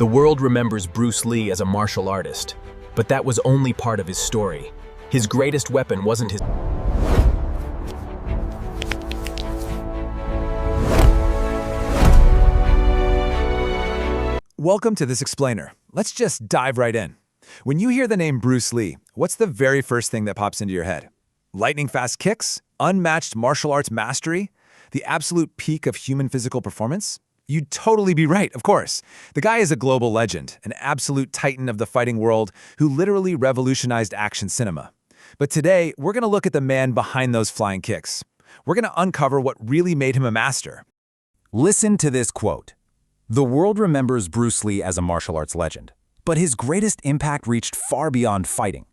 The world remembers Bruce Lee as a martial artist, but that was only part of his story. His greatest weapon wasn't his... Welcome to This Explainer. Let's just dive right in. When you hear the name Bruce Lee, what's the very first thing that pops into your head? Lightning-fast kicks? Unmatched martial arts mastery? The absolute peak of human physical performance? You'd totally be right, of course. The guy is a global legend, an absolute titan of the fighting world who literally revolutionized action cinema. But today, we're going to look at the man behind those flying kicks. We're going to uncover what really made him a master. Listen to this quote. "The world remembers Bruce Lee as a martial arts legend, but his greatest impact reached far beyond fighting.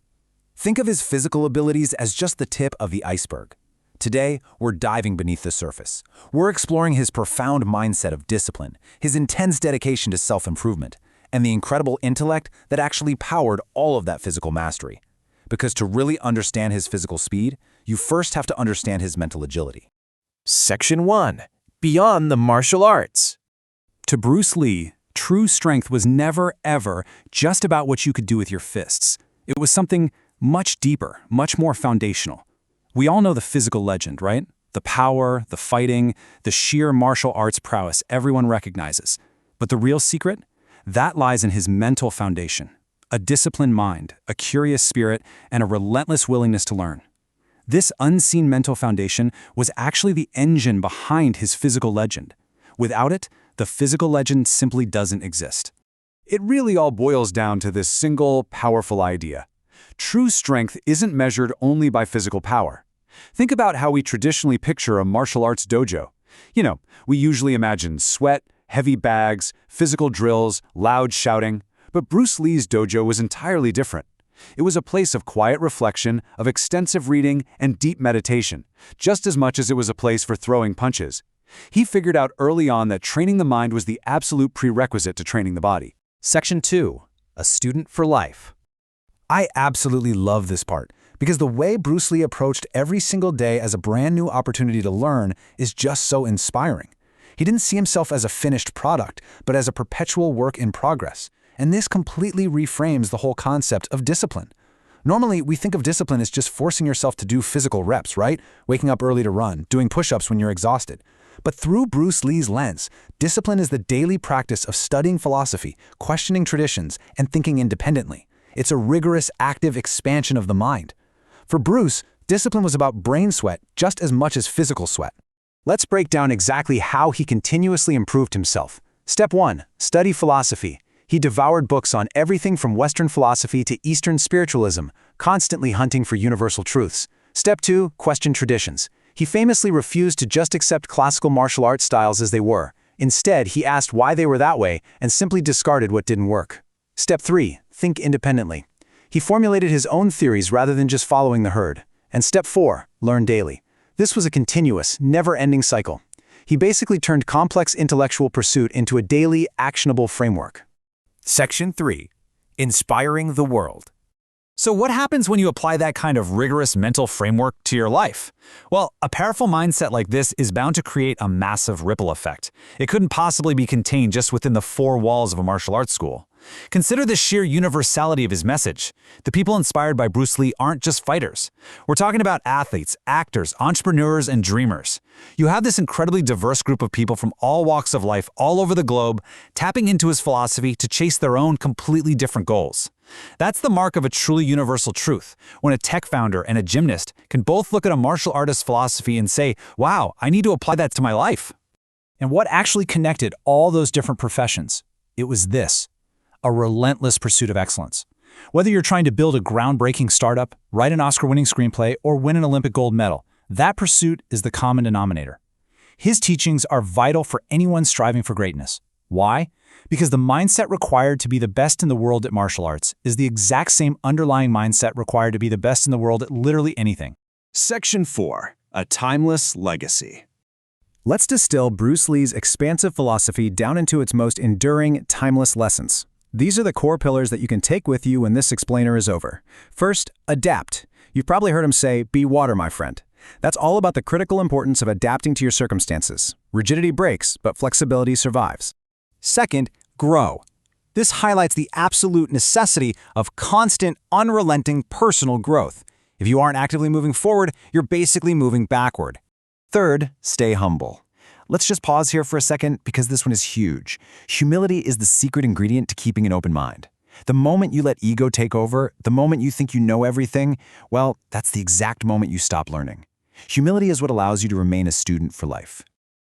Think of his physical abilities as just the tip of the iceberg. Today, we're diving beneath the surface. We're exploring his profound mindset of discipline, his intense dedication to self-improvement, and the incredible intellect that actually powered all of that physical mastery. Because to really understand his physical speed, you first have to understand his mental agility." Section 1. Beyond the martial arts. To Bruce Lee, true strength was never, ever just about what you could do with your fists. It was something much deeper, much more foundational. We all know the physical legend, right? The power, the fighting, the sheer martial arts prowess everyone recognizes. But the real secret? That lies in his mental foundation. A disciplined mind, a curious spirit, and a relentless willingness to learn. This unseen mental foundation was actually the engine behind his physical legend. Without it, the physical legend simply doesn't exist. It really all boils down to this single, powerful idea. True strength isn't measured only by physical power. Think about how we traditionally picture a martial arts dojo. We usually imagine sweat, heavy bags, physical drills, loud shouting. But Bruce Lee's dojo was entirely different. It was a place of quiet reflection, of extensive reading, and deep meditation, just as much as it was a place for throwing punches. He figured out early on that training the mind was the absolute prerequisite to training the body. Section 2. A student for life. I absolutely love this part, because the way Bruce Lee approached every single day as a brand new opportunity to learn is just so inspiring. He didn't see himself as a finished product, but as a perpetual work in progress. And this completely reframes the whole concept of discipline. Normally, we think of discipline as just forcing yourself to do physical reps, right? Waking up early to run, doing push-ups when you're exhausted. But through Bruce Lee's lens, discipline is the daily practice of studying philosophy, questioning traditions, and thinking independently. It's a rigorous, active expansion of the mind. For Bruce, discipline was about brain sweat just as much as physical sweat. Let's break down exactly how he continuously improved himself. Step 1. Study philosophy. He devoured books on everything from Western philosophy to Eastern spiritualism, constantly hunting for universal truths. Step 2. Question traditions. He famously refused to just accept classical martial arts styles as they were. Instead, he asked why they were that way and simply discarded what didn't work. Step 3. Think independently. He formulated his own theories rather than just following the herd. And Step 4. Learn daily. This was a continuous, never-ending cycle. He basically turned complex intellectual pursuit into a daily, actionable framework. Section 3. Inspiring the world. So what happens when you apply that kind of rigorous mental framework to your life? Well, a powerful mindset like this is bound to create a massive ripple effect. It couldn't possibly be contained just within the four walls of a martial arts school. Consider the sheer universality of his message. The people inspired by Bruce Lee aren't just fighters. We're talking about athletes, actors, entrepreneurs, and dreamers. You have this incredibly diverse group of people from all walks of life all over the globe tapping into his philosophy to chase their own completely different goals. That's the mark of a truly universal truth, when a tech founder and a gymnast can both look at a martial artist's philosophy and say, wow, I need to apply that to my life. And what actually connected all those different professions? It was this: a relentless pursuit of excellence. Whether you're trying to build a groundbreaking startup, write an Oscar-winning screenplay, or win an Olympic gold medal, that pursuit is the common denominator. His teachings are vital for anyone striving for greatness. Why? Because the mindset required to be the best in the world at martial arts is the exact same underlying mindset required to be the best in the world at literally anything. Section 4. A timeless legacy. Let's distill Bruce Lee's expansive philosophy down into its most enduring, timeless lessons. These are the core pillars that you can take with you when this explainer is over. First, adapt. You've probably heard him say, "Be water, my friend." That's all about the critical importance of adapting to your circumstances. Rigidity breaks, but flexibility survives. Second, grow. This highlights the absolute necessity of constant, unrelenting personal growth. If you aren't actively moving forward, you're basically moving backward. Third, stay humble. Let's just pause here for a second because this one is huge. Humility is the secret ingredient to keeping an open mind. The moment you let ego take over, the moment you think you know everything, well, that's the exact moment you stop learning. Humility is what allows you to remain a student for life.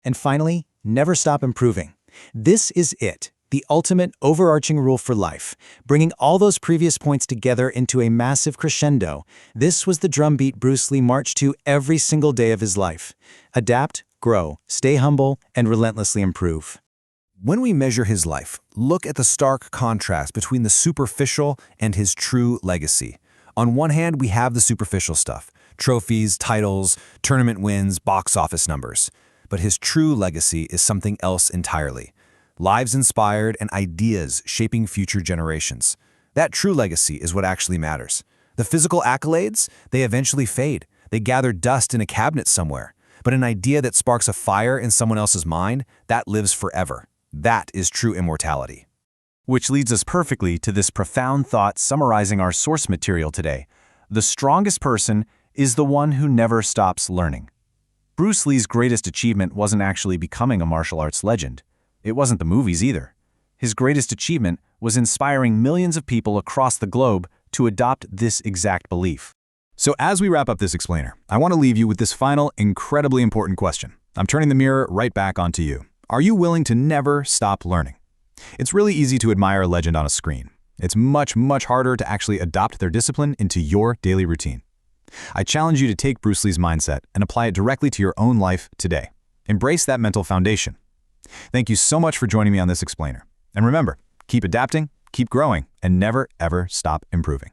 And finally, never stop improving. This is it, the ultimate overarching rule for life, bringing all those previous points together into a massive crescendo. This was the drumbeat Bruce Lee marched to every single day of his life. Adapt, grow, stay humble, and relentlessly improve. When we measure his life, look at the stark contrast between the superficial and his true legacy. On one hand, we have the superficial stuff: trophies, titles, tournament wins, box office numbers. But his true legacy is something else entirely. Lives inspired and ideas shaping future generations. That true legacy is what actually matters. The physical accolades, they eventually fade. They gather dust in a cabinet somewhere. But an idea that sparks a fire in someone else's mind, that lives forever. That is true immortality. Which leads us perfectly to this profound thought summarizing our source material today. The strongest person is the one who never stops learning. Bruce Lee's greatest achievement wasn't actually becoming a martial arts legend. It wasn't the movies either. His greatest achievement was inspiring millions of people across the globe to adopt this exact belief. So as we wrap up this explainer, I want to leave you with this final, incredibly important question. I'm turning the mirror right back onto you. Are you willing to never stop learning? It's really easy to admire a legend on a screen. It's much, much harder to actually adopt their discipline into your daily routine. I challenge you to take Bruce Lee's mindset and apply it directly to your own life today. Embrace that mental foundation. Thank you so much for joining me on this explainer. And remember, keep adapting, keep growing, and never, ever stop improving.